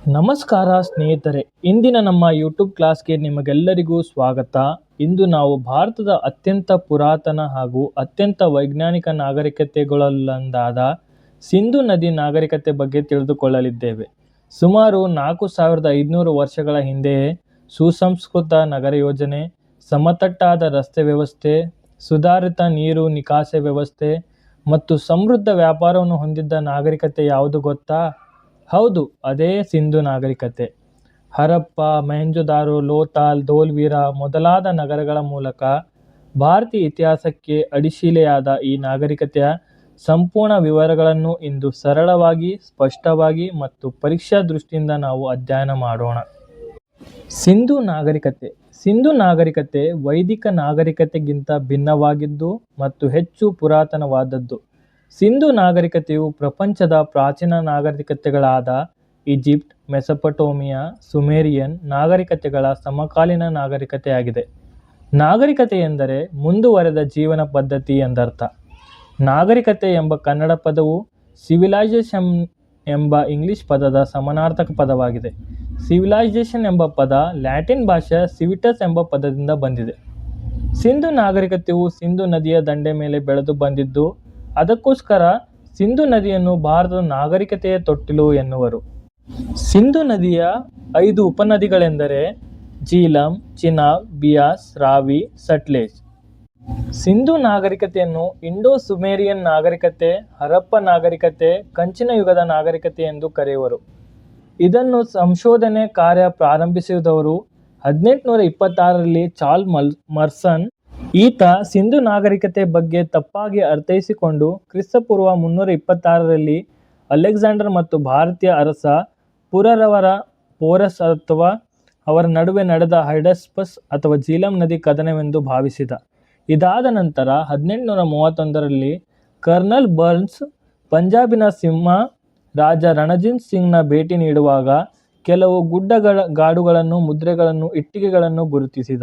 ನಮಸ್ಕಾರ ಸ್ನೇಹಿತರೆ, ಇಂದಿನ ನಮ್ಮ ಯೂಟ್ಯೂಬ್ ಕ್ಲಾಸ್ಗೆ ನಿಮಗೆಲ್ಲರಿಗೂ ಸ್ವಾಗತ. ಇಂದು ನಾವು ಭಾರತದ ಅತ್ಯಂತ ಪುರಾತನ ಹಾಗೂ ಅತ್ಯಂತ ವೈಜ್ಞಾನಿಕ ನಾಗರಿಕತೆಗಳಲ್ಲೊಂದಾದ ಸಿಂಧು ನದಿ ನಾಗರಿಕತೆ ಬಗ್ಗೆ ತಿಳಿದುಕೊಳ್ಳಲಿದ್ದೇವೆ. ಸುಮಾರು 4500 ವರ್ಷಗಳ ಹಿಂದೆಯೇ ಸುಸಂಸ್ಕೃತ ನಗರ ಯೋಜನೆ, ಸಮತಟ್ಟಾದ ರಸ್ತೆ ವ್ಯವಸ್ಥೆ, ಸುಧಾರಿತ ನೀರು ನಿಕಾಸಿ ವ್ಯವಸ್ಥೆ ಮತ್ತು ಸಮೃದ್ಧ ವ್ಯಾಪಾರವನ್ನು ಹೊಂದಿದ್ದ ನಾಗರಿಕತೆ ಯಾವುದು ಗೊತ್ತಾ? ಹೌದು, ಅದೇ ಸಿಂಧು ನಾಗರಿಕತೆ. ಹರಪ್ಪ, ಮೊಹೆಂಜೊದಾರೋ, ಲೋಥಾಲ್, ಧೋಲ್ವೀರ ಮೊದಲಾದ ನಗರಗಳ ಮೂಲಕ ಭಾರತೀಯ ಇತಿಹಾಸಕ್ಕೆ ಅಡಿಶಿಲೆಯಾದ ಈ ನಾಗರಿಕತೆಯ ಸಂಪೂರ್ಣ ವಿವರಗಳನ್ನು ಇಂದು ಸರಳವಾಗಿ, ಸ್ಪಷ್ಟವಾಗಿ ಮತ್ತು ಪರೀಕ್ಷಾ ದೃಷ್ಟಿಯಿಂದ ನಾವು ಅಧ್ಯಯನ ಮಾಡೋಣ. ಸಿಂಧು ನಾಗರಿಕತೆ. ಸಿಂಧು ನಾಗರಿಕತೆ ವೈದಿಕ ನಾಗರಿಕತೆಗಿಂತ ಭಿನ್ನವಾಗಿದ್ದು ಮತ್ತು ಹೆಚ್ಚು ಪುರಾತನವಾದದ್ದು. ಸಿಂಧು ನಾಗರಿಕತೆಯು ಪ್ರಪಂಚದ ಪ್ರಾಚೀನ ನಾಗರಿಕತೆಗಳಾದ ಈಜಿಪ್ಟ್, ಮೆಸೊಪೊಟೇಮಿಯಾ, ಸುಮೇರಿಯನ್ ನಾಗರಿಕತೆಗಳ ಸಮಕಾಲೀನ ನಾಗರಿಕತೆಯಾಗಿದೆ. ನಾಗರಿಕತೆ ಎಂದರೆ ಮುಂದುವರೆದ ಜೀವನ ಪದ್ಧತಿ ಎಂದರ್ಥ. ನಾಗರಿಕತೆ ಎಂಬ ಕನ್ನಡ ಪದವು ಸಿವಿಲೈಸೇಷನ್ ಎಂಬ ಇಂಗ್ಲಿಷ್ ಪದದ ಸಮಾನಾರ್ಥಕ ಪದವಾಗಿದೆ. ಸಿವಿಲೈಸೇಷನ್ ಎಂಬ ಪದ ಲ್ಯಾಟಿನ್ ಭಾಷೆಯ ಸಿವಿಟಸ್ ಎಂಬ ಪದದಿಂದ ಬಂದಿದೆ. ಸಿಂಧು ನಾಗರಿಕತೆಯು ಸಿಂಧು ನದಿಯ ದಂಡೆ ಮೇಲೆ ಬೆಳೆದು ಬಂದಿದ್ದು, ಅದಕ್ಕೋಸ್ಕರ ಸಿಂಧು ನದಿಯನ್ನು ಭಾರತದ ನಾಗರಿಕತೆಯ ತೊಟ್ಟಿಲು ಎನ್ನುವರು. ಸಿಂಧು ನದಿಯ 5 ಉಪನದಿಗಳೆಂದರೆ ಜೀಲಂ, ಚಿನಾಬ್, ಬಿಯಾಸ್, ರಾವಿ, ಸಟ್ಲೆಜ್. ಸಿಂಧು ನಾಗರಿಕತೆಯನ್ನು ಇಂಡೋ ಸುಮೇರಿಯನ್ ನಾಗರಿಕತೆ, ಹರಪ್ಪ ನಾಗರಿಕತೆ, ಕಂಚಿನ ಯುಗದ ನಾಗರಿಕತೆ ಎಂದು ಕರೆಯುವರು. ಇದನ್ನು ಸಂಶೋಧನೆ ಕಾರ್ಯ ಪ್ರಾರಂಭಿಸಿದವರು 1826ರಲ್ಲಿ ಚಾರ್ಲ್ಸ್ ಮರ್ಸನ್. ಈತ ಸಿಂಧು ನಾಗರಿಕತೆ ಬಗ್ಗೆ ತಪ್ಪಾಗಿ ಅರ್ಥೈಸಿಕೊಂಡು ಕ್ರಿಸ್ತಪೂರ್ವ 326ರಲ್ಲಿ ಅಲೆಕ್ಸಾಂಡರ್ ಮತ್ತು ಭಾರತೀಯ ಅರಸ ಪುರರವರ ಪೋರಸ್ ಅಥವಾ ಅವರ ನಡುವೆ ನಡೆದ ಹೈಡಸ್ಪಸ್ ಅಥವಾ ಜೀಲಂ ನದಿ ಕದನವೆಂದು ಭಾವಿಸಿದ. ಇದಾದ ನಂತರ 1831ರಲ್ಲಿ ಕರ್ನಲ್ ಬರ್ನ್ಸ್ ಪಂಜಾಬಿನ ಸಿಂಹ ರಾಜ ರಣಜಿತ್ ಸಿಂಗ್ನ ಭೇಟಿ ನೀಡುವಾಗ ಕೆಲವು ಗಾಡುಗಳನ್ನು, ಮುದ್ರೆಗಳನ್ನು, ಇಟ್ಟಿಗೆಗಳನ್ನು ಗುರುತಿಸಿದ.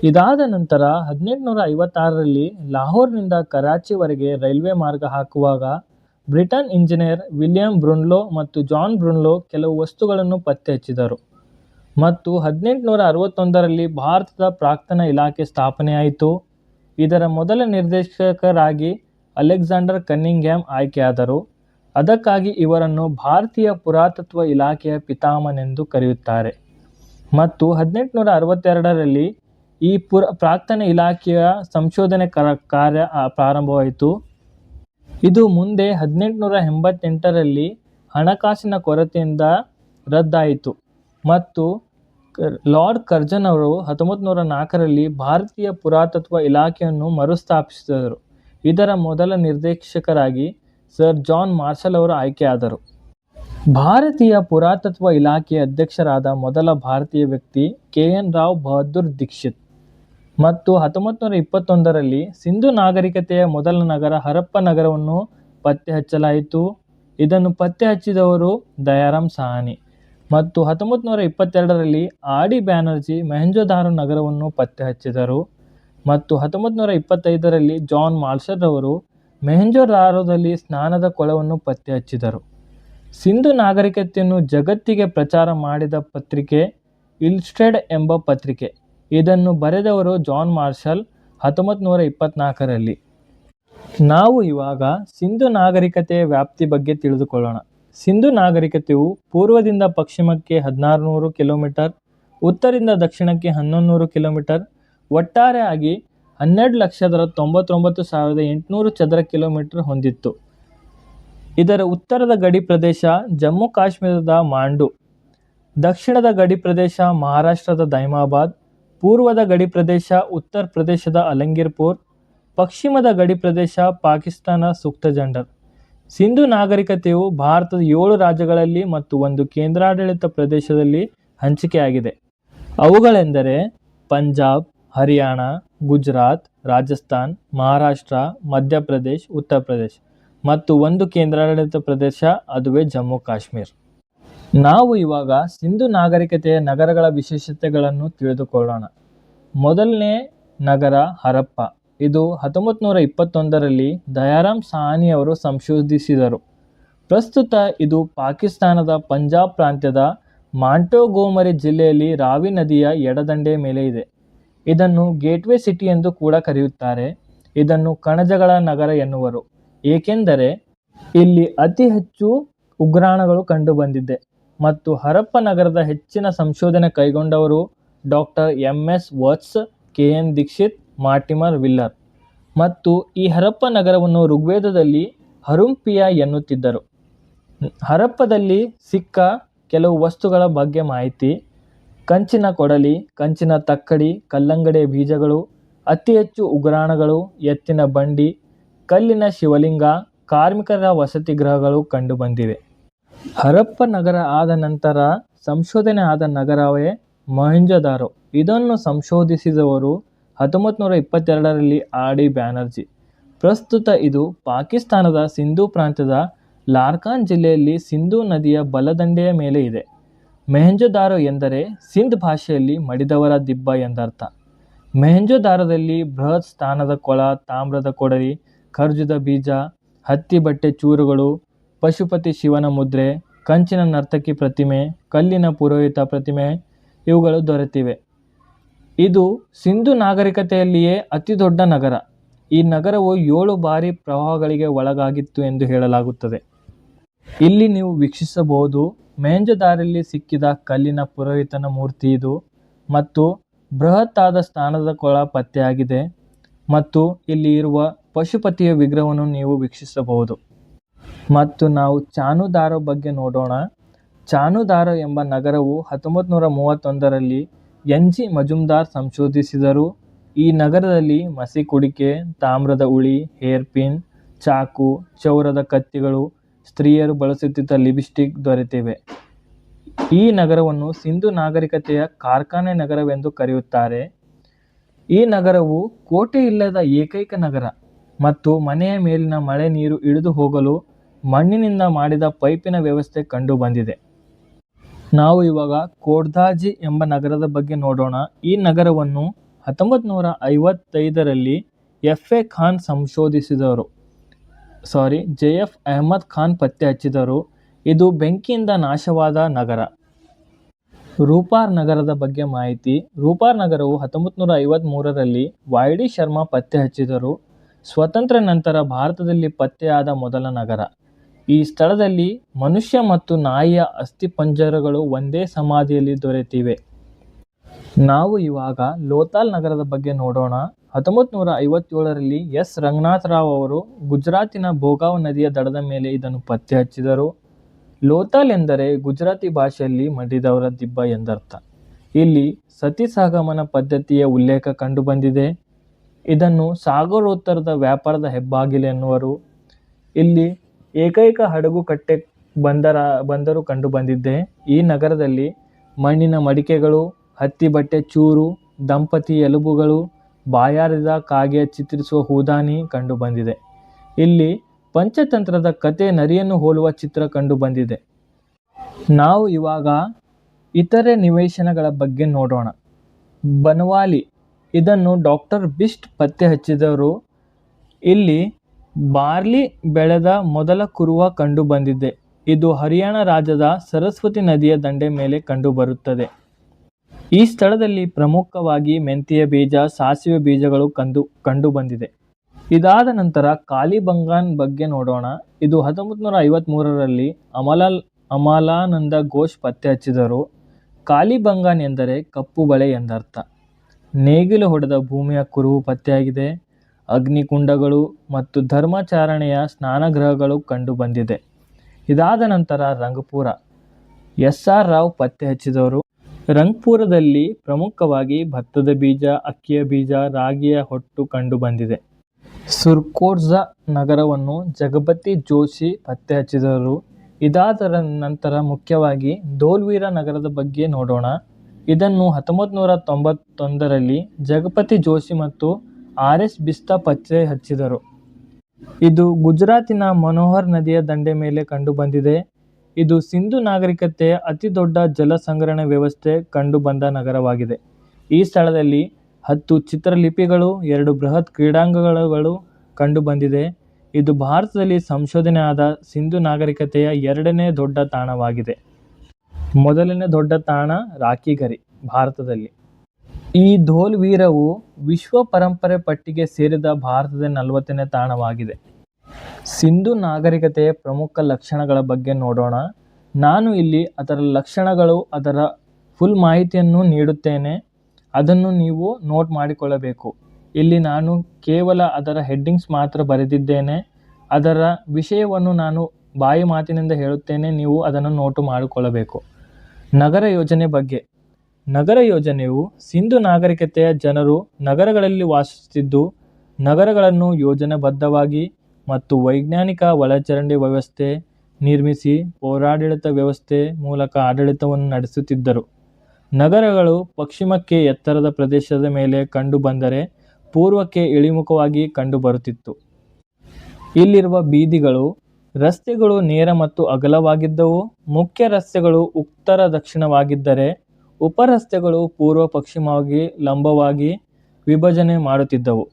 ಇದಾದ ನಂತರ 1856ರಲ್ಲಿ ಲಾಹೋರ್ನಿಂದ ಕರಾಚಿವರೆಗೆ ರೈಲ್ವೆ ಮಾರ್ಗ ಹಾಕುವಾಗ ಬ್ರಿಟನ್ ಇಂಜಿನಿಯರ್ ವಿಲಿಯಂ ಬ್ರುನ್ಲೋ ಮತ್ತು ಜಾನ್ ಬ್ರುನ್ಲೋ ಕೆಲವು ವಸ್ತುಗಳನ್ನು ಪತ್ತೆ ಹಚ್ಚಿದರು. ಮತ್ತು 1861ರಲ್ಲಿ ಭಾರತದ ಪ್ರಾಕ್ತನ ಇಲಾಖೆ ಸ್ಥಾಪನೆಯಾಯಿತು. ಇದರ ಮೊದಲ ನಿರ್ದೇಶಕರಾಗಿ ಅಲೆಕ್ಸಾಂಡರ್ ಕನ್ನಿಂಗ್ಹ್ಯಾಮ್ ಆಯ್ಕೆಯಾದರು. ಅದಕ್ಕಾಗಿ ಇವರನ್ನು ಭಾರತೀಯ ಪುರಾತತ್ವ ಇಲಾಖೆಯ ಪಿತಾಮಹನೆಂದು ಕರೆಯುತ್ತಾರೆ. ಮತ್ತು 1862ರಲ್ಲಿ ಈ ಪ್ರಾಕ್ತನ ಇಲಾಖೆಯ ಸಂಶೋಧನೆ ಕಾರ್ಯ ಪ್ರಾರಂಭವಾಯಿತು. ಇದು ಮುಂದೆ 1888ರಲ್ಲಿ ಹಣಕಾಸಿನ ಕೊರತೆಯಿಂದ ರದ್ದಾಯಿತು ಮತ್ತು ಲಾರ್ಡ್ ಕರ್ಜನ್ ಅವರು 1904ರಲ್ಲಿ ಭಾರತೀಯ ಪುರಾತತ್ವ ಇಲಾಖೆಯನ್ನು ಮರುಸ್ಥಾಪಿಸಿದರು. ಇದರ ಮೊದಲ ನಿರ್ದೇಶಕರಾಗಿ ಸರ್ ಜಾನ್ ಮಾರ್ಷಲ್ ಅವರು ಆಯ್ಕೆಯಾದರು. ಭಾರತೀಯ ಪುರಾತತ್ವ ಇಲಾಖೆಯ ಅಧ್ಯಕ್ಷರಾದ ಮೊದಲ ಭಾರತೀಯ ವ್ಯಕ್ತಿ ಕೆ.ಎನ್. ರಾವ್ ಬಹದ್ದೂರ್ ದೀಕ್ಷಿತ್. ಮತ್ತು 1921ರಲ್ಲಿ ಸಿಂಧು ನಾಗರಿಕತೆಯ ಮೊದಲ ನಗರ ಹರಪ್ಪ ನಗರವನ್ನು ಪತ್ತೆ ಹಚ್ಚಲಾಯಿತು. ಇದನ್ನು ಪತ್ತೆ ಹಚ್ಚಿದವರು ದಯಾರಾಮ್ ಸಾಹನಿ. ಮತ್ತು 1922ರಲ್ಲಿ ಆರ್ ಡಿ ಬ್ಯಾನರ್ಜಿ ಮೊಹೆಂಜೊದಾರೋ ನಗರವನ್ನು ಪತ್ತೆ ಹಚ್ಚಿದರು. ಮತ್ತು 1925ರಲ್ಲಿ ಜಾನ್ ಮಾರ್ಷಲ್ ರವರು ಮೊಹೆಂಜೊದಾರೋದಲ್ಲಿ ಸ್ನಾನದ ಕೊಳವನ್ನು ಪತ್ತೆ ಹಚ್ಚಿದರು. ಸಿಂಧು ನಾಗರಿಕತೆಯನ್ನು ಜಗತ್ತಿಗೆ ಪ್ರಚಾರ ಮಾಡಿದ ಪತ್ರಿಕೆ ಇಲ್ಸ್ಟ್ರೇಡ್ ಎಂಬ ಪತ್ರಿಕೆ. ಇದನ್ನು ಬರೆದವರು ಜಾನ್ ಮಾರ್ಷಲ್ 1924ರಲ್ಲಿ. ನಾವು ಇವಾಗ ಸಿಂಧು ನಾಗರಿಕತೆಯ ವ್ಯಾಪ್ತಿ ಬಗ್ಗೆ ತಿಳಿದುಕೊಳ್ಳೋಣ. ಸಿಂಧು ನಾಗರಿಕತೆಯು ಪೂರ್ವದಿಂದ ಪಶ್ಚಿಮಕ್ಕೆ 1600 ಕಿಲೋಮೀಟರ್, ಉತ್ತರದಿಂದ ದಕ್ಷಿಣಕ್ಕೆ 1100 ಕಿಲೋಮೀಟರ್, ಒಟ್ಟಾರೆಯಾಗಿ 12,99,800 ಚದರ ಕಿಲೋಮೀಟರ್ ಹೊಂದಿತ್ತು. ಇದರ ಉತ್ತರದ ಗಡಿ ಪ್ರದೇಶ ಜಮ್ಮು ಕಾಶ್ಮೀರದ ಮಾಂಡು, ದಕ್ಷಿಣದ ಗಡಿ ಪ್ರದೇಶ ಮಹಾರಾಷ್ಟ್ರದ ದೈಮಾಬಾದ್, ಪೂರ್ವದ ಗಡಿ ಪ್ರದೇಶ ಉತ್ತರ ಪ್ರದೇಶದ ಅಲಂಗೀರ್ಪುರ್, ಪಶ್ಚಿಮದ ಗಡಿ ಪ್ರದೇಶ ಪಾಕಿಸ್ತಾನ ಸುಖ್ತಜಂಡರ್. ಸಿಂಧು ನಾಗರಿಕತೆಯು ಭಾರತದ 7 ರಾಜ್ಯಗಳಲ್ಲಿ ಮತ್ತು 1 ಕೇಂದ್ರಾಡಳಿತ ಪ್ರದೇಶದಲ್ಲಿ ಹಂಚಿಕೆಯಾಗಿದೆ. ಅವುಗಳೆಂದರೆ ಪಂಜಾಬ್, ಹರಿಯಾಣ, ಗುಜರಾತ್, ರಾಜಸ್ಥಾನ್, ಮಹಾರಾಷ್ಟ್ರ, ಮಧ್ಯಪ್ರದೇಶ್, ಉತ್ತರ ಪ್ರದೇಶ್ ಮತ್ತು 1 ಕೇಂದ್ರಾಡಳಿತ ಪ್ರದೇಶ, ಅದುವೇ ಜಮ್ಮು ಕಾಶ್ಮೀರ್. ನಾವು ಇವಾಗ ಸಿಂಧು ನಾಗರಿಕತೆಯ ನಗರಗಳ ವಿಶೇಷತೆಗಳನ್ನು ತಿಳಿದುಕೊಳ್ಳೋಣ. ಮೊದಲನೇ ನಗರ ಹರಪ್ಪ. ಇದು 1921ರಲ್ಲಿ ದಯಾರಾಮ್ ಸಾಹನಿ ಅವರು ಸಂಶೋಧಿಸಿದರು. ಪ್ರಸ್ತುತ ಇದು ಪಾಕಿಸ್ತಾನದ ಪಂಜಾಬ್ ಪ್ರಾಂತ್ಯದ ಮಾಂಟೋಗೋಮರಿ ಜಿಲ್ಲೆಯಲ್ಲಿ ರಾವಿ ನದಿಯ ಎಡದಂಡೆಯ ಮೇಲೆ ಇದೆ. ಇದನ್ನು ಗೇಟ್ವೇ ಸಿಟಿ ಎಂದು ಕೂಡ ಕರೆಯುತ್ತಾರೆ. ಇದನ್ನು ಕಣಜಗಳ ನಗರ ಎನ್ನುವರು, ಏಕೆಂದರೆ ಇಲ್ಲಿ ಅತಿ ಹೆಚ್ಚು ಉಗ್ರಾಣಗಳು ಕಂಡುಬಂದಿದೆ. ಮತ್ತು ಹರಪ್ಪ ನಗರದ ಹೆಚ್ಚಿನ ಸಂಶೋಧನೆ ಕೈಗೊಂಡವರು doctor MS Vats, KN Dikshit, Mortimer Wheeler. ಮತ್ತು ಈ ಹರಪ್ಪ ನಗರವನ್ನು ಋಗ್ವೇದದಲ್ಲಿ ಹರುಂಪಿಯಾ ಎನ್ನುತ್ತಿದ್ದರು. ಹರಪ್ಪದಲ್ಲಿ ಸಿಕ್ಕ ಕೆಲವು ವಸ್ತುಗಳ ಬಗ್ಗೆ ಮಾಹಿತಿ: ಕಂಚಿನ ಕೊಡಲಿ, ಕಂಚಿನ ತಕ್ಕಡಿ, ಕಲ್ಲಂಗಡಿಯ ಬೀಜಗಳು, ಅತಿ ಹೆಚ್ಚು ಉಗ್ರಾಣಗಳು, ಎತ್ತಿನ ಬಂಡಿ, ಕಲ್ಲಿನ ಶಿವಲಿಂಗ, ಕಾರ್ಮಿಕರ ವಸತಿ ಗೃಹಗಳು ಕಂಡುಬಂದಿವೆ. ಹರಪ್ಪ ನಗರ ಆದ ನಂತರ ಸಂಶೋಧನೆ ಆದ ನಗರವೇ ಮೊಹೆಂಜೊದಾರೋ. ಇದನ್ನು ಸಂಶೋಧಿಸಿದವರು 1922ರಲ್ಲಿ RD ಬ್ಯಾನರ್ಜಿ. ಪ್ರಸ್ತುತ ಇದು ಪಾಕಿಸ್ತಾನದ ಸಿಂಧೂ ಪ್ರಾಂತ್ಯದ ಲಾರ್ಕಾನ್ ಜಿಲ್ಲೆಯಲ್ಲಿ ಸಿಂಧೂ ನದಿಯ ಬಲದಂಡೆಯ ಮೇಲೆ ಇದೆ. ಮೊಹೆಂಜೊದಾರೋ ಎಂದರೆ ಸಿಂಧ್ ಭಾಷೆಯಲ್ಲಿ ಮಡಿದವರ ದಿಬ್ಬ ಎಂದರ್ಥ. ಮೊಹೆಂಜೊದಾರೋದಲ್ಲಿ ಬೃಹತ್ ಸ್ಥಾನದ ಕೊಳ, ತಾಮ್ರದ ಕೊಡಲಿ, ಖರ್ಜೂರದ ಬೀಜ, ಹತ್ತಿ ಬಟ್ಟೆ ಚೂರುಗಳು, ಪಶುಪತಿ ಶಿವನ ಮುದ್ರೆ, ಕಂಚಿನ ನರ್ತಕಿ ಪ್ರತಿಮೆ, ಕಲ್ಲಿನ ಪುರೋಹಿತ ಪ್ರತಿಮೆ ಇವುಗಳು ದೊರೆತಿವೆ. ಇದು ಸಿಂಧು ನಾಗರಿಕತೆಯಲ್ಲಿಯೇ ಅತಿ ದೊಡ್ಡ ನಗರ. ಈ ನಗರವು 7 ಬಾರಿ ಪ್ರವಾಹಗಳಿಗೆ ಒಳಗಾಗಿತ್ತು ಎಂದು ಹೇಳಲಾಗುತ್ತದೆ. ಇಲ್ಲಿ ನೀವು ವೀಕ್ಷಿಸಬಹುದು ಮೊಹೆಂಜೊದಾರೋದಲ್ಲಿ ಸಿಕ್ಕಿದ ಕಲ್ಲಿನ ಪುರೋಹಿತನ ಮೂರ್ತಿ ಇದು. ಮತ್ತು ಬೃಹತ್ ಆದ ಸ್ಥಾನದ ಕೊಳ ಪತ್ತೆಯಾಗಿದೆ. ಮತ್ತು ಇಲ್ಲಿ ಇರುವ ಪಶುಪತಿಯ ವಿಗ್ರಹವನ್ನು ನೀವು ವೀಕ್ಷಿಸಬಹುದು. ಮತ್ತು ನಾವು ಚಾನುದಾರೋ ಬಗ್ಗೆ ನೋಡೋಣ. ಚಾನುದಾರೋ ಎಂಬ ನಗರವು 1931ರಲ್ಲಿ NG ಮಜುಮ್ದಾರ್ ಸಂಶೋಧಿಸಿದರು. ಈ ನಗರದಲ್ಲಿ ಮಸಿ ಕುಡಿಕೆ, ತಾಮ್ರದ ಉಳಿ, ಹೇರ್ ಪಿನ್, ಚಾಕು, ಚೌರದ ಕತ್ತಿಗಳು, ಸ್ತ್ರೀಯರು ಬಳಸುತ್ತಿದ್ದ ಲಿಪ್ಸ್ಟಿಕ್ ದೊರೆತಿವೆ. ಈ ನಗರವನ್ನು ಸಿಂಧು ನಾಗರಿಕತೆಯ ಕಾರ್ಖಾನೆ ನಗರವೆಂದು ಕರೆಯುತ್ತಾರೆ. ಈ ನಗರವು ಕೋಟೆ ಇಲ್ಲದ ಏಕೈಕ ನಗರ ಮತ್ತು ಮನೆಯ ಮೇಲಿನ ಮಳೆ ನೀರು ಇಳಿದು ಹೋಗಲು ಮಣ್ಣಿನಿಂದ ಮಾಡಿದ ಪೈಪಿನ ವ್ಯವಸ್ಥೆ ಕಂಡುಬಂದಿದೆ. ನಾವು ಇವಾಗ ಕೋಟ್ದಾಜಿ ಎಂಬ ನಗರದ ಬಗ್ಗೆ ನೋಡೋಣ. ಈ ನಗರವನ್ನು 1955ರಲ್ಲಿ FA ಖಾನ್ ಸಂಶೋಧಿಸಿದರು. JF ಅಹ್ಮದ್ ಖಾನ್ ಪತ್ತೆ ಹಚ್ಚಿದರು. ಇದು ಬೆಂಕಿಯಿಂದ ನಾಶವಾದ ನಗರ. ರೂಪಾರ್ ನಗರದ ಬಗ್ಗೆ ಮಾಹಿತಿ: ರೂಪಾರ್ ನಗರವು 1953ರಲ್ಲಿ YD ಶರ್ಮಾ ಪತ್ತೆ ಹಚ್ಚಿದರು. ಸ್ವಾತಂತ್ರ್ಯ ನಂತರ ಭಾರತದಲ್ಲಿ ಪತ್ತೆಯಾದ ಮೊದಲ ನಗರ. ಈ ಸ್ಥಳದಲ್ಲಿ ಮನುಷ್ಯ ಮತ್ತು ನಾಯಿಯ ಅಸ್ಥಿಪಂಜರಗಳು ಒಂದೇ ಸಮಾಧಿಯಲ್ಲಿ ದೊರೆತಿವೆ. ನಾವು ಇವಾಗ ಲೋಥಾಲ್ ನಗರದ ಬಗ್ಗೆ ನೋಡೋಣ. 1957ರಲ್ಲಿ S ರಂಗನಾಥ ರಾವ್ ಅವರು ಗುಜರಾತಿನ ಭೋಗಾವ್ ನದಿಯ ದಡದ ಮೇಲೆ ಇದನ್ನು ಪತ್ತೆ ಹಚ್ಚಿದರು. ಲೋಥಾಲ್ ಎಂದರೆ ಗುಜರಾತಿ ಭಾಷೆಯಲ್ಲಿ ಮಡಿದವರ ದಿಬ್ಬ ಎಂದರ್ಥ. ಇಲ್ಲಿ ಸತಿ ಸಹಗಮನ ಪದ್ಧತಿಯ ಉಲ್ಲೇಖ ಕಂಡುಬಂದಿದೆ. ಇದನ್ನು ಸಾಗರೋತ್ತರದ ವ್ಯಾಪಾರದ ಹೆಬ್ಬಾಗಿಲು ಎನ್ನುವರು. ಇಲ್ಲಿ ಏಕೈಕ ಹಡಗು ಕಟ್ಟೆ ಬಂದರು ಕಂಡುಬಂದಿದೆ. ಈ ನಗರದಲ್ಲಿ ಮಣ್ಣಿನ ಮಡಿಕೆಗಳು, ಹತ್ತಿ ಬಟ್ಟೆ ಚೂರು, ದಂಪತಿ ಎಲುಬುಗಳು, ಬಾಯಾರಿದ ಕಾಗೆ ಚಿತ್ರಿಸುವ ಹೂದಾನಿ ಕಂಡುಬಂದಿದೆ. ಇಲ್ಲಿ ಪಂಚತಂತ್ರದ ಕತೆ ನರಿಯನ್ನು ಹೋಲುವ ಚಿತ್ರ ಕಂಡುಬಂದಿದೆ. ನಾವು ಇವಾಗ ಇತರೆ ನಿವೇಶನಗಳ ಬಗ್ಗೆ ನೋಡೋಣ. ಬನ್ವಾಲಿ, ಇದನ್ನು ಡಾಕ್ಟರ್ ಬಿಸ್ಟ್ ಪತ್ತೆ ಹಚ್ಚಿದರು. ಇಲ್ಲಿ ಬಾರ್ಲಿ ಬೆಳೆದ ಮೊದಲ ಕುರುವ ಕಂಡುಬಂದಿದೆ. ಇದು ಹರಿಯಾಣ ರಾಜ್ಯದ ಸರಸ್ವತಿ ನದಿಯ ದಂಡೆ ಮೇಲೆ ಕಂಡುಬರುತ್ತದೆ. ಈ ಸ್ಥಳದಲ್ಲಿ ಪ್ರಮುಖವಾಗಿ ಮೆಂತೆಯ ಬೀಜ, ಸಾಸಿವೆ ಬೀಜಗಳು ಕಂಡುಬಂದಿದೆ. ಇದಾದ ನಂತರ ಕಾಲಿಬಂಗಾನ್ ಬಗ್ಗೆ ನೋಡೋಣ. ಇದು 1953ರಲ್ಲಿ ಅಮಲಾನಂದ ಘೋಷ್ ಪತ್ತೆ ಹಚ್ಚಿದರು. ಕಾಲಿಬಂಗಾನ್ ಎಂದರೆ ಕಪ್ಪು ಬಳೆ ಎಂದರ್ಥ. ನೇಗಿಲು ಹೊಡೆದ ಭೂಮಿಯ ಕುರುಹು ಪತ್ತೆಯಾಗಿದೆ. ಅಗ್ನಿಕುಂಡಗಳು ಮತ್ತು ಧರ್ಮಾಚರಣೆಯ ಸ್ನಾನಗೃಹಗಳು ಕಂಡುಬಂದಿದೆ. ಇದಾದ ನಂತರ ರಂಗಪುರ, SR ರಾವ್ ಪತ್ತೆ ಹಚ್ಚಿದವರು. ರಂಗಪುರದಲ್ಲಿ ಪ್ರಮುಖವಾಗಿ ಭತ್ತದ ಬೀಜ, ಅಕ್ಕಿಯ ಬೀಜ, ರಾಗಿಯ ಹೊಟ್ಟು ಕಂಡುಬಂದಿದೆ. ಸುರ್ಕೋಟ್ಜಾ ನಗರವನ್ನು ಜಗಪತಿ ಜೋಶಿ ಪತ್ತೆ ಹಚ್ಚಿದರು. ಇದಾದ ನಂತರ ಮುಖ್ಯವಾಗಿ ಧೋಲ್ವೀರ ನಗರದ ಬಗ್ಗೆ ನೋಡೋಣ. ಇದನ್ನು 1991ರಲ್ಲಿ ಜಗಪತಿ ಜೋಶಿ ಮತ್ತು RS ಬಿಸ್ತಾ ಪತ್ತೆ ಹಚ್ಚಿದರು. ಇದು ಗುಜರಾತಿನ ಮನೋಹರ್ ನದಿಯ ದಂಡೆ ಮೇಲೆ ಕಂಡುಬಂದಿದೆ. ಇದು ಸಿಂಧು ನಾಗರಿಕತೆಯ ಅತಿ ದೊಡ್ಡ ಜಲ ಸಂಗ್ರಹಣೆ ವ್ಯವಸ್ಥೆ ಕಂಡುಬಂದ ನಗರವಾಗಿದೆ. ಈ ಸ್ಥಳದಲ್ಲಿ 10 ಚಿತ್ರಲಿಪಿಗಳು, 2 ಬೃಹತ್ ಕ್ರೀಡಾಂಗಣಗಳು ಕಂಡುಬಂದಿದೆ. ಇದು ಭಾರತದಲ್ಲಿ ಸಂಶೋಧನೆ ಆದ ಸಿಂಧು ನಾಗರಿಕತೆಯ ಎರಡನೇ ದೊಡ್ಡ ತಾಣವಾಗಿದೆ. ಮೊದಲನೇ ದೊಡ್ಡ ತಾಣ ರಾಕಿಗರಿ ಭಾರತದಲ್ಲಿ. ಈ ಧೋಲ್ವೀರವು ವಿಶ್ವ ಪರಂಪರೆ ಪಟ್ಟಿಗೆ ಸೇರಿದ ಭಾರತದ 40ನೇ ತಾಣವಾಗಿದೆ. ಸಿಂಧು ನಾಗರಿಕತೆಯ ಪ್ರಮುಖ ಲಕ್ಷಣಗಳ ಬಗ್ಗೆ ನೋಡೋಣ. ನಾನು ಇಲ್ಲಿ ಅದರ ಲಕ್ಷಣಗಳು, ಅದರ ಫುಲ್ ಮಾಹಿತಿಯನ್ನು ನೀಡುತ್ತೇನೆ. ಅದನ್ನು ನೀವು ನೋಟ್ ಮಾಡಿಕೊಳ್ಳಬೇಕು. ಇಲ್ಲಿ ನಾನು ಕೇವಲ ಅದರ ಹೆಡ್ಡಿಂಗ್ಸ್ ಮಾತ್ರ ಬರೆದಿದ್ದೇನೆ. ಅದರ ವಿಷಯವನ್ನು ನಾನು ಬಾಯಿ ಮಾತಿನಿಂದ ಹೇಳುತ್ತೇನೆ, ನೀವು ಅದನ್ನು ನೋಟು ಮಾಡಿಕೊಳ್ಳಬೇಕು. ನಗರ ಯೋಜನೆ ಬಗ್ಗೆ. ನಗರ ಯೋಜನೆಯು ಸಿಂಧು ನಾಗರಿಕತೆಯ ಜನರು ನಗರಗಳಲ್ಲಿ ವಾಸಿಸುತ್ತಿದ್ದು, ನಗರಗಳನ್ನು ಯೋಜನಾಬದ್ಧವಾಗಿ ಮತ್ತು ವೈಜ್ಞಾನಿಕ ಒಳಚರಂಡಿ ವ್ಯವಸ್ಥೆ ನಿರ್ಮಿಸಿ ಪೌರಾಡಳಿತ ವ್ಯವಸ್ಥೆ ಮೂಲಕ ಆಡಳಿತವನ್ನು ನಡೆಸುತ್ತಿದ್ದರು. ನಗರಗಳು ಪಶ್ಚಿಮಕ್ಕೆ ಎತ್ತರದ ಪ್ರದೇಶದ ಮೇಲೆ ಕಂಡುಬಂದರೆ ಪೂರ್ವಕ್ಕೆ ಇಳಿಮುಖವಾಗಿ ಕಂಡುಬರುತ್ತಿತ್ತು. ಇಲ್ಲಿರುವ ಬೀದಿಗಳು, ರಸ್ತೆಗಳು ನೇರ ಮತ್ತು ಅಗಲವಾಗಿದ್ದವು. ಮುಖ್ಯ ರಸ್ತೆಗಳು ಉತ್ತರ ದಕ್ಷಿಣವಾಗಿದ್ದರೆ ಉಪರಸ್ತೆಗಳು ಪೂರ್ವ ಪಶ್ಚಿಮವಾಗಿ ಲಂಬವಾಗಿ ವಿಭಜನೆ ಮಾಡುತ್ತಿದ್ದವು.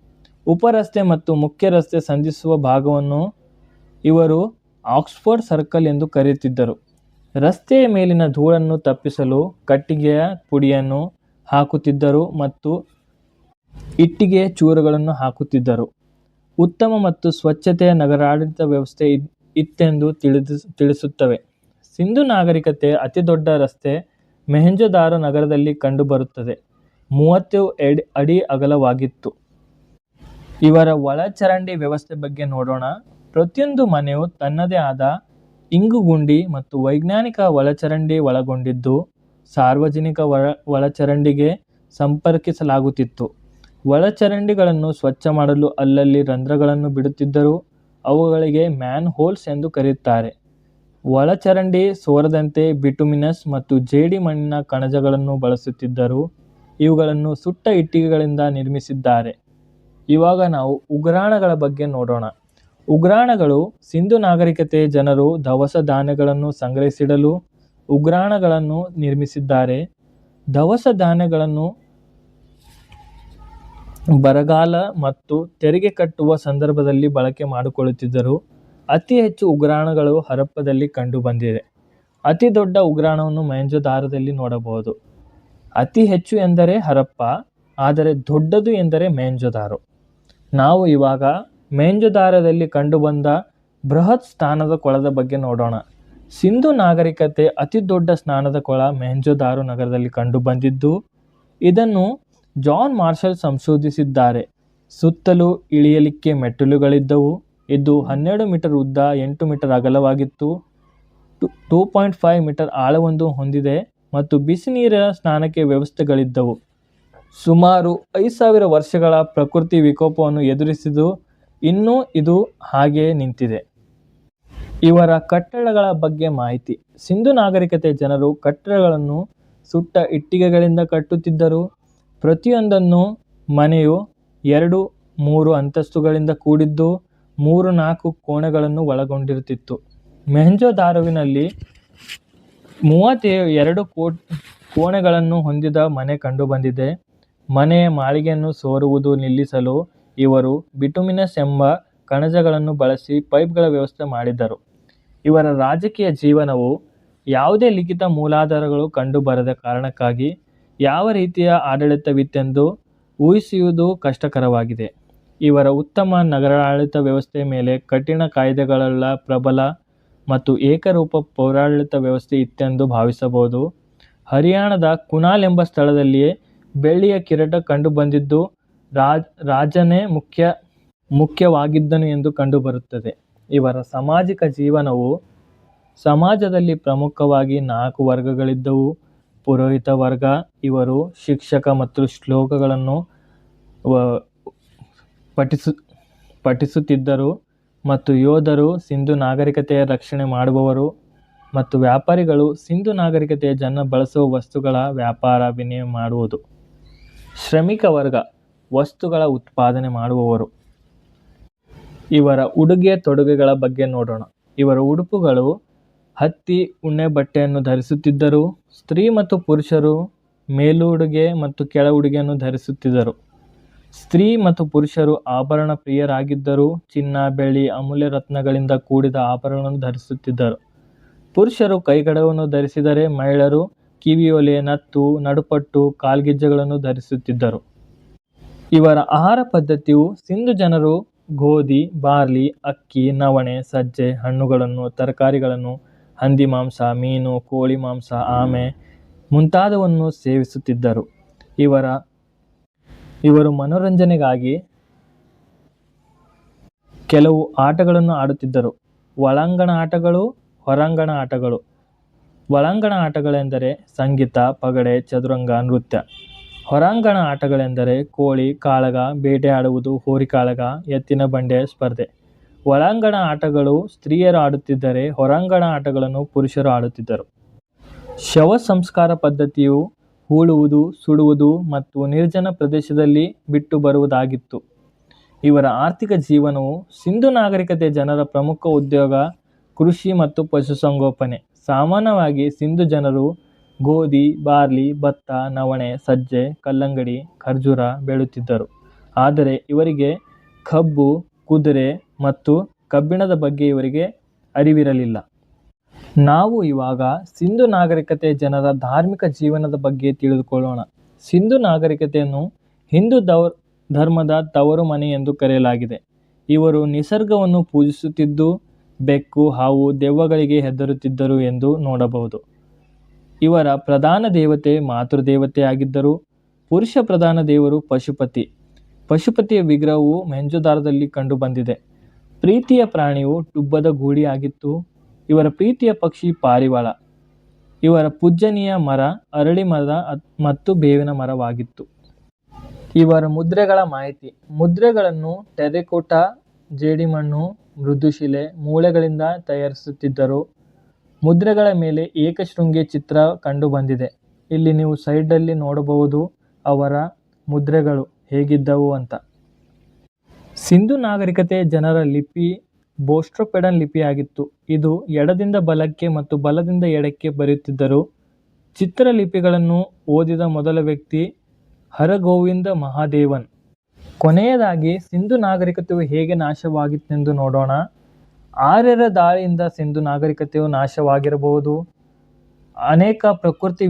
ಉಪರಸ್ತೆ ಮತ್ತು ಮುಖ್ಯ ರಸ್ತೆ ಸಂಧಿಸುವ ಭಾಗವನ್ನು ಇವರು ಆಕ್ಸ್ಫರ್ಡ್ ಸರ್ಕಲ್ ಎಂದು ಕರೆಯುತ್ತಿದ್ದರು. ರಸ್ತೆಯ ಮೇಲಿನ ಧೂಳನ್ನು ತಪ್ಪಿಸಲು ಕಟ್ಟಿಗೆಯ ಪುಡಿಯನ್ನು ಹಾಕುತ್ತಿದ್ದರು ಮತ್ತು ಇಟ್ಟಿಗೆಯ ಚೂರುಗಳನ್ನು ಹಾಕುತ್ತಿದ್ದರು. ಉತ್ತಮ ಮತ್ತು ಸ್ವಚ್ಛತೆಯ ನಗರಾಡಳಿತ ವ್ಯವಸ್ಥೆ ಇತ್ತೆಂದು ತಿಳಿಸುತ್ತವೆ. ಸಿಂಧು ನಾಗರಿಕತೆಯ ಅತಿದೊಡ್ಡ ರಸ್ತೆ ಮೊಹೆಂಜೊದಾರೋ ನಗರದಲ್ಲಿ ಕಂಡುಬರುತ್ತದೆ. 30 ಅಡಿ ಅಗಲವಾಗಿತ್ತು. ಇವರ ಒಳಚರಂಡಿ ವ್ಯವಸ್ಥೆ ಬಗ್ಗೆ ನೋಡೋಣ. ಪ್ರತಿಯೊಂದು ಮನೆಯು ತನ್ನದೇ ಆದ ಇಂಗುಗುಂಡಿ ಮತ್ತು ವೈಜ್ಞಾನಿಕ ಒಳಚರಂಡಿ ಒಳಗೊಂಡಿದ್ದು, ಸಾರ್ವಜನಿಕ ಒಳಚರಂಡಿಗೆ ಸಂಪರ್ಕಿಸಲಾಗುತ್ತಿತ್ತು. ಒಳಚರಂಡಿಗಳನ್ನು ಸ್ವಚ್ಛ ಮಾಡಲು ಅಲ್ಲಲ್ಲಿ ರಂಧ್ರಗಳನ್ನು ಬಿಡುತ್ತಿದ್ದರು. ಅವುಗಳಿಗೆ ಮ್ಯಾನ್ ಹೋಲ್ಸ್ ಎಂದು ಕರೆಯುತ್ತಾರೆ. ಒಳಚರಂಡಿ ಸೋರದಂತೆ ಬಿಟುಮಿನಸ್ ಮತ್ತು ಜೇಡಿ ಮಣ್ಣಿನ ಕಣಜಗಳನ್ನು ಬಳಸುತ್ತಿದ್ದರು. ಇವುಗಳನ್ನು ಸುಟ್ಟ ಇಟ್ಟಿಗೆಗಳಿಂದ ನಿರ್ಮಿಸಿದ್ದಾರೆ. ಇವಾಗ ನಾವು ಉಗ್ರಾಣಗಳ ಬಗ್ಗೆ ನೋಡೋಣ. ಉಗ್ರಾಣಗಳು ಸಿಂಧು ನಾಗರಿಕತೆಯ ಜನರು ದವಸ ಧಾನ್ಯಗಳನ್ನು ಸಂಗ್ರಹಿಸಿಡಲು ಉಗ್ರಾಣಗಳನ್ನು ನಿರ್ಮಿಸಿದ್ದಾರೆ. ದವಸ ಧಾನ್ಯಗಳನ್ನು ಬರಗಾಲ ಮತ್ತು ತೆರಿಗೆ ಕಟ್ಟುವ ಸಂದರ್ಭದಲ್ಲಿ ಬಳಕೆ ಮಾಡಿಕೊಳ್ಳುತ್ತಿದ್ದರು. ಅತಿ ಹೆಚ್ಚು ಉಗ್ರಾಣಗಳು ಹರಪ್ಪದಲ್ಲಿ ಕಂಡುಬಂದಿದೆ. ಅತಿ ದೊಡ್ಡ ಉಗ್ರಾಣವನ್ನು ಮೊಹೆಂಜೊದಾರೋದಲ್ಲಿ ನೋಡಬಹುದು. ಅತಿ ಹೆಚ್ಚು ಎಂದರೆ ಹರಪ್ಪ, ಆದರೆ ದೊಡ್ಡದು ಎಂದರೆ ಮೊಹೆಂಜೊದಾರೋ. ನಾವು ಇವಾಗ ಮೊಹೆಂಜೊದಾರೋದಲ್ಲಿ ಕಂಡುಬಂದ ಬೃಹತ್ ಸ್ನಾನದ ಕೊಳದ ಬಗ್ಗೆ ನೋಡೋಣ. ಸಿಂಧು ನಾಗರಿಕತೆ ಅತಿ ದೊಡ್ಡ ಸ್ನಾನದ ಕೊಳ ಮೊಹೆಂಜೊದಾರೋ ನಗರದಲ್ಲಿ ಕಂಡುಬಂದಿದ್ದು, ಇದನ್ನು ಜಾನ್ ಮಾರ್ಷಲ್ ಸಂಶೋಧಿಸಿದ್ದಾರೆ. ಸುತ್ತಲೂ ಇಳಿಯಲಿಕ್ಕೆ ಮೆಟ್ಟಿಲುಗಳಿದ್ದವು. ಇದು 12 ಮೀಟರ್ ಉದ್ದ, 8 ಮೀಟರ್ ಅಗಲವಾಗಿತ್ತು. 2.5 ಮೀಟರ್ ಆಳವನ್ನು ಹೊಂದಿದೆ ಮತ್ತು ಬಿಸಿ ನೀರಿನ ಸ್ನಾನಕ್ಕೆ ವ್ಯವಸ್ಥೆಗಳಿದ್ದವು. ಸುಮಾರು 5000 ವರ್ಷಗಳ ಪ್ರಕೃತಿ ವಿಕೋಪವನ್ನು ಎದುರಿಸಿದ್ದು ಇನ್ನೂ ಇದು ಹಾಗೆಯೇ ನಿಂತಿದೆ. ಇವರ ಕಟ್ಟಡಗಳ ಬಗ್ಗೆ ಮಾಹಿತಿ. ಸಿಂಧು ನಾಗರಿಕತೆಯ ಜನರು ಕಟ್ಟಡಗಳನ್ನು ಸುಟ್ಟ ಇಟ್ಟಿಗೆಗಳಿಂದ ಕಟ್ಟುತ್ತಿದ್ದರು. ಪ್ರತಿಯೊಂದನ್ನು ಮನೆಯು 2-3 ಅಂತಸ್ತುಗಳಿಂದ ಕೂಡಿದ್ದು 3-4 ಕೋಣೆಗಳನ್ನು ಒಳಗೊಂಡಿರುತ್ತಿತ್ತು. ಮೊಹೆಂಜೊದಾರೋವಿನಲ್ಲಿ 32 ಕೋಣೆಗಳನ್ನು ಹೊಂದಿದ ಮನೆ ಕಂಡುಬಂದಿದೆ. ಮನೆಯ ಮಾಳಿಗೆಯನ್ನು ಸೋರುವುದು ನಿಲ್ಲಿಸಲು ಇವರು ಬಿಟುಮಿನಸ್ ಎಂಬ ಕಣಜಗಳನ್ನು ಬಳಸಿ ಪೈಪ್ಗಳ ವ್ಯವಸ್ಥೆ ಮಾಡಿದರು. ಇವರ ರಾಜಕೀಯ ಜೀವನವು ಯಾವುದೇ ಲಿಖಿತ ಮೂಲಾಧಾರಗಳು ಕಂಡುಬರದ ಕಾರಣಕ್ಕಾಗಿ ಯಾವ ರೀತಿಯ ಆಡಳಿತವಿತ್ತೆಂದು ಊಹಿಸುವುದು ಕಷ್ಟಕರವಾಗಿದೆ. ಇವರ ಉತ್ತಮ ನಗರಾಡಳಿತ ವ್ಯವಸ್ಥೆಯ ಮೇಲೆ ಕಠಿಣ ಕಾಯ್ದೆಗಳುಳ್ಳ ಪ್ರಬಲ ಮತ್ತು ಏಕರೂಪ ಪೌರಾಡಳಿತ ವ್ಯವಸ್ಥೆ ಇತ್ತೆಂದು ಭಾವಿಸಬಹುದು. ಹರಿಯಾಣದ ಕುನಾಲ್ ಎಂಬ ಸ್ಥಳದಲ್ಲಿಯೇ ಬೆಳ್ಳಿಯ ಕಿರೀಟ ಕಂಡುಬಂದಿದ್ದು ರಾಜನೇ ಮುಖ್ಯವಾಗಿದ್ದನು ಎಂದು ಕಂಡುಬರುತ್ತದೆ. ಇವರ ಸಾಮಾಜಿಕ ಜೀವನವು ಸಮಾಜದಲ್ಲಿ ಪ್ರಮುಖವಾಗಿ 4 ವರ್ಗಗಳಿದ್ದವು. ಪುರೋಹಿತ ವರ್ಗ, ಇವರು ಶಿಕ್ಷಕ ಮತ್ತು ಶ್ಲೋಕಗಳನ್ನು ಪಠಿಸುತ್ತಿದ್ದರು. ಮತ್ತು ಯೋಧರು, ಸಿಂಧು ನಾಗರಿಕತೆಯ ರಕ್ಷಣೆ ಮಾಡುವವರು. ಮತ್ತು ವ್ಯಾಪಾರಿಗಳು, ಸಿಂಧು ನಾಗರಿಕತೆಯ ಜನ ಬಳಸುವ ವಸ್ತುಗಳ ವ್ಯಾಪಾರ ವಿನಿಮಯ ಮಾಡುವುದು. ಶ್ರಮಿಕ ವರ್ಗ, ವಸ್ತುಗಳ ಉತ್ಪಾದನೆ ಮಾಡುವವರು. ಇವರ ಉಡುಗೆ ತೊಡುಗೆಗಳ ಬಗ್ಗೆ ನೋಡೋಣ. ಇವರ ಉಡುಪುಗಳು ಹತ್ತಿ ಉಣ್ಣೆ ಬಟ್ಟೆಯನ್ನು ಧರಿಸುತ್ತಿದ್ದರು. ಸ್ತ್ರೀ ಮತ್ತು ಪುರುಷರು ಮೇಲುಡುಗೆ ಮತ್ತು ಕೆಳ ಉಡುಗೆಯನ್ನು ಧರಿಸುತ್ತಿದ್ದರು. ಸ್ತ್ರೀ ಮತ್ತು ಪುರುಷರು ಆಭರಣ ಪ್ರಿಯರಾಗಿದ್ದರೂ ಚಿನ್ನ, ಬೆಳ್ಳಿ, ಅಮೂಲ್ಯ ರತ್ನಗಳಿಂದ ಕೂಡಿದ ಆಭರಣಗಳನ್ನು ಧರಿಸುತ್ತಿದ್ದರು. ಪುರುಷರು ಕೈಗಡವನ್ನು ಧರಿಸಿದರೆ ಮಹಿಳೆಯರು ಕಿವಿಯೋಲೆ, ನತ್ತು, ನಡುಪಟ್ಟು, ಕಾಲ್ಗೆಜ್ಜೆಗಳನ್ನು ಧರಿಸುತ್ತಿದ್ದರು. ಇವರ ಆಹಾರ ಪದ್ಧತಿಯು ಸಿಂಧು ಜನರು ಗೋಧಿ, ಬಾರ್ಲಿ, ಅಕ್ಕಿ, ನವಣೆ, ಸಜ್ಜೆ, ಹಣ್ಣುಗಳನ್ನು, ತರಕಾರಿಗಳನ್ನು, ಹಂದಿ ಮಾಂಸ, ಮೀನು, ಕೋಳಿ ಮಾಂಸ, ಆಮೆ ಮುಂತಾದವನ್ನು ಸೇವಿಸುತ್ತಿದ್ದರು. ಇವರು ಮನೋರಂಜನೆಗಾಗಿ ಕೆಲವು ಆಟಗಳನ್ನು ಆಡುತ್ತಿದ್ದರು. ಒಳಾಂಗಣ ಆಟಗಳು, ಹೊರಾಂಗಣ ಆಟಗಳು. ಒಳಾಂಗಣ ಆಟಗಳೆಂದರೆ ಸಂಗೀತ, ಪಗಡೆ, ಚದುರಂಗ, ನೃತ್ಯ. ಹೊರಾಂಗಣ ಆಟಗಳೆಂದರೆ ಕೋಳಿ, ಕಾಳಗ, ಬೇಟೆಯಾಡುವುದು, ಹೋರಿಕಾಳಗ, ಎತ್ತಿನ ಬಂಡಿ ಸ್ಪರ್ಧೆ. ಒಳಾಂಗಣ ಆಟಗಳು ಸ್ತ್ರೀಯರು ಆಡುತ್ತಿದ್ದರೆ ಹೊರಾಂಗಣ ಆಟಗಳನ್ನು ಪುರುಷರು ಆಡುತ್ತಿದ್ದರು. ಶವ ಸಂಸ್ಕಾರ ಪದ್ಧತಿಯು ಹೂಳುವುದು, ಸುಡುವುದು ಮತ್ತು ನಿರ್ಜನ ಪ್ರದೇಶದಲ್ಲಿ ಬಿಟ್ಟು ಬರುವುದಾಗಿತ್ತು. ಇವರ ಆರ್ಥಿಕ ಜೀವನವು ಸಿಂಧು ನಾಗರಿಕತೆಯ ಜನರ ಪ್ರಮುಖ ಉದ್ಯೋಗ ಕೃಷಿ ಮತ್ತು ಪಶುಸಂಗೋಪನೆ. ಸಾಮಾನ್ಯವಾಗಿ ಸಿಂಧು ಜನರು ಗೋಧಿ, ಬಾರ್ಲಿ, ಭತ್ತ, ನವಣೆ, ಸಜ್ಜೆ, ಕಲ್ಲಂಗಡಿ, ಖರ್ಜೂರ ಬೆಳೆಯುತ್ತಿದ್ದರು. ಆದರೆ ಇವರಿಗೆ ಕಬ್ಬು, ಕುದುರೆ ಮತ್ತು ಕಬ್ಬಿಣದ ಬಗ್ಗೆ ಇವರಿಗೆ ಅರಿವಿರಲಿಲ್ಲ. ನಾವು ಇವಾಗ ಸಿಂಧು ನಾಗರಿಕತೆಯ ಜನರ ಧಾರ್ಮಿಕ ಜೀವನದ ಬಗ್ಗೆ ತಿಳಿದುಕೊಳ್ಳೋಣ. ಸಿಂಧು ನಾಗರಿಕತೆಯನ್ನು ಹಿಂದೂ ಧರ್ಮದ ತವರು ಮನೆ ಎಂದು ಕರೆಯಲಾಗಿದೆ. ಇವರು ನಿಸರ್ಗವನ್ನು ಪೂಜಿಸುತ್ತಿದ್ದು ಬೆಕ್ಕು, ಹಾವು, ದೆವ್ವಗಳಿಗೆ ಹೆದರುತ್ತಿದ್ದರು ಎಂದು ನೋಡಬಹುದು. ಇವರ ಪ್ರಧಾನ ದೇವತೆ ಮಾತೃದೇವತೆಯಾಗಿದ್ದರು. ಪುರುಷ ಪ್ರಧಾನ ದೇವರು ಪಶುಪತಿ. ಪಶುಪತಿಯ ವಿಗ್ರಹವು ಮೊಹೆಂಜೊದಾರೊದಲ್ಲಿ ಕಂಡುಬಂದಿದೆ. ಪ್ರೀತಿಯ ಪ್ರಾಣಿಯು ಡುಬ್ಬದ ಗೂಳಿಯಾಗಿತ್ತು. ಇವರ ಪ್ರೀತಿಯ ಪಕ್ಷಿ ಪಾರಿವಾಳ. ಇವರ ಪೂಜ್ಯನೀಯ ಮರ ಅರಳಿ ಮರ ಮತ್ತು ಬೇವಿನ ಮರವಾಗಿತ್ತು. ಇವರ ಮುದ್ರೆಗಳ ಮಾಹಿತಿ. ಮುದ್ರೆಗಳನ್ನು ಟೆರ್ರಕೋಟಾ, ಜೇಡಿಮಣ್ಣು, ಮೃದುಶಿಲೆ, ಮೂಳೆಗಳಿಂದ ತಯಾರಿಸುತ್ತಿದ್ದರು. ಮುದ್ರೆಗಳ ಮೇಲೆ ಏಕಶೃಂಗಿ ಚಿತ್ರ ಕಂಡುಬಂದಿದೆ. ಇಲ್ಲಿ ನೀವು ಸೈಡಲ್ಲಿ ನೋಡಬಹುದು ಅವರ ಮುದ್ರೆಗಳು ಹೇಗಿದ್ದವು ಅಂತ. ಸಿಂಧು ನಾಗರಿಕತೆಯ ಜನರ ಲಿಪಿ ಬೋಸ್ಟೋಪೆಡನ್ ಲಿಪಿಯಾಗಿತ್ತು. ಇದು ಎಡದಿಂದ ಬಲಕ್ಕೆ ಮತ್ತು ಬಲದಿಂದ ಎಡಕ್ಕೆ ಬರೆಯುತ್ತಿದ್ದರು. ಚಿತ್ರಲಿಪಿಗಳನ್ನು ಓದಿದ ಮೊದಲ ವ್ಯಕ್ತಿ ಹರಗೋವಿಂದ ಮಹಾದೇವನ್. ಕೊನೆಯದಾಗಿ ಸಿಂಧು ನಾಗರಿಕತೆಯು ಹೇಗೆ ನಾಶವಾಗಿತ್ತೆಂದು ನೋಡೋಣ. ಆರ್ಯರ ದಾಳಿಯಿಂದ ಸಿಂಧು ನಾಗರಿಕತೆಯು ನಾಶವಾಗಿರಬಹುದು. ಅನೇಕ ಪ್ರಕೃತಿ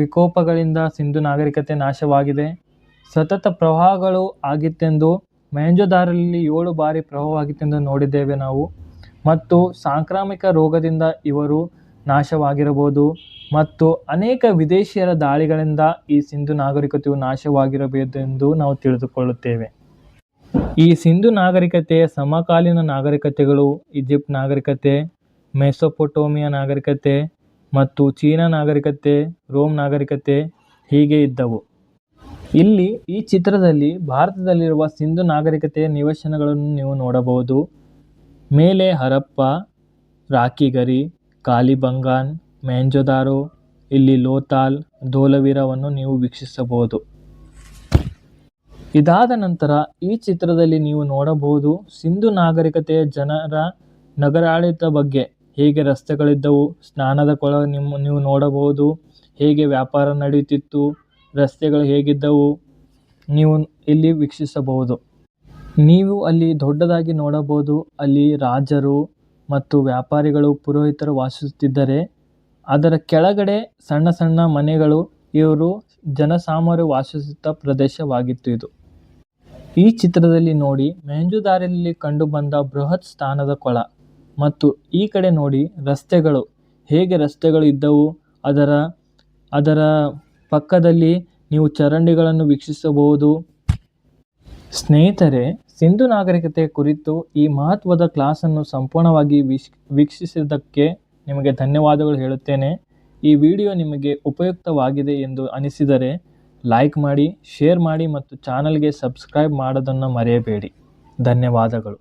ವಿಕೋಪಗಳಿಂದ ಸಿಂಧು ನಾಗರಿಕತೆ ನಾಶವಾಗಿದೆ. ಸತತ ಪ್ರವಾಹಗಳು ಆಗಿತ್ತೆಂದು ಮೊಹೆಂಜೊದಾರೊದಲ್ಲಿ 7 ಬಾರಿ ಪ್ರವಾಹವಾಗಿತ್ತೆಂದು ನೋಡಿದ್ದೇವೆ ನಾವು. ಮತ್ತು ಸಾಂಕ್ರಾಮಿಕ ರೋಗದಿಂದ ಇವರು ನಾಶವಾಗಿರಬಹುದು. ಮತ್ತು ಅನೇಕ ವಿದೇಶಿಯರ ದಾಳಿಗಳಿಂದ ಈ ಸಿಂಧು ನಾಗರಿಕತೆಯು ನಾಶವಾಗಿರಬಹುದೆಂದು ನಾವು ತಿಳಿದುಕೊಳ್ಳುತ್ತೇವೆ. ಈ ಸಿಂಧು ನಾಗರಿಕತೆಯ ಸಮಕಾಲೀನ ನಾಗರಿಕತೆಗಳು ಈಜಿಪ್ಟ್ ನಾಗರಿಕತೆ, ಮೆಸೊಪೊಟೇಮಿಯಾ ನಾಗರಿಕತೆ ಮತ್ತು ಚೀನಾ ನಾಗರಿಕತೆ, ರೋಮ್ ನಾಗರಿಕತೆ ಹೀಗೆ ಇದ್ದವು. ಇಲ್ಲಿ ಈ ಚಿತ್ರದಲ್ಲಿ ಭಾರತದಲ್ಲಿರುವ ಸಿಂಧು ನಾಗರಿಕತೆಯ ನಿವೇಶನಗಳನ್ನು ನೀವು ನೋಡಬಹುದು. ಮೇಲೆ ಹರಪ್ಪ, ರಾಕಿಗರಿ, ಕಾಲಿಬಂಗಾನ್, ಮೊಹೆಂಜೊದಾರೋ, ಇಲ್ಲಿ ಲೋಥಾಲ್, ಧೋಲವೀರವನ್ನು ನೀವು ವೀಕ್ಷಿಸಬಹುದು. ಇದಾದ ನಂತರ ಈ ಚಿತ್ರದಲ್ಲಿ ನೀವು ನೋಡಬಹುದು ಸಿಂಧು ನಾಗರಿಕತೆಯ ಜನರ ನಗರಾಡಳಿತ ಬಗ್ಗೆ. ಹೇಗೆ ರಸ್ತೆಗಳಿದ್ದವು, ಸ್ನಾನದ ಕೊಳ ನೀವು ನೋಡಬಹುದು. ಹೇಗೆ ವ್ಯಾಪಾರ ನಡೆಯುತ್ತಿತ್ತು, ರಸ್ತೆಗಳು ಹೇಗಿದ್ದವು ನೀವು ಇಲ್ಲಿ ವೀಕ್ಷಿಸಬಹುದು. ನೀವು ಅಲ್ಲಿ ದೊಡ್ಡದಾಗಿ ನೋಡಬಹುದು. ಅಲ್ಲಿ ರಾಜರು ಮತ್ತು ವ್ಯಾಪಾರಿಗಳು, ಪುರೋಹಿತರು ವಾಸಿಸುತ್ತಿದ್ದರೆ ಅದರ ಕೆಳಗಡೆ ಸಣ್ಣ ಸಣ್ಣ ಮನೆಗಳು ಇವರು ಜನಸಾಮಾನ್ಯರು ವಾಸಿಸುತ್ತ ಪ್ರದೇಶವಾಗಿತ್ತು ಇದು. ಈ ಚಿತ್ರದಲ್ಲಿ ನೋಡಿ ಮೊಹೆಂಜೊದಾರೊದಲ್ಲಿ ಕಂಡುಬಂದ ಬೃಹತ್ ಸ್ನಾನದ ಕೊಳ ಮತ್ತು ಈ ಕಡೆ ನೋಡಿ ರಸ್ತೆಗಳು ಹೇಗೆ ರಸ್ತೆಗಳು ಇದ್ದವು. ಅದರ ಪಕ್ಕದಲ್ಲಿ ನೀವು ಚರಂಡಿಗಳನ್ನು ವೀಕ್ಷಿಸಬಹುದು. ಸ್ನೇಹಿತರೆ, ಸಿಂಧು ನಾಗರಿಕತೆ ಕುರಿತು ಈ ಮಹತ್ವದ ಕ್ಲಾಸನ್ನು ಸಂಪೂರ್ಣವಾಗಿ ವೀಕ್ಷಿಸಿದ್ದಕ್ಕೆ ನಿಮಗೆ ಧನ್ಯವಾದಗಳು ಹೇಳುತ್ತೇನೆ. ಈ ವಿಡಿಯೋ ನಿಮಗೆ ಉಪಯುಕ್ತವಾಗಿದೆ ಎಂದು ಅನಿಸಿದರೆ ಲೈಕ್ ಮಾಡಿ, ಶೇರ್ ಮಾಡಿ ಮತ್ತು ಚಾನಲ್ಗೆ ಸಬ್ಸ್ಕ್ರೈಬ್ ಮಾಡೋದನ್ನು ಮರೆಯಬೇಡಿ. ಧನ್ಯವಾದಗಳು.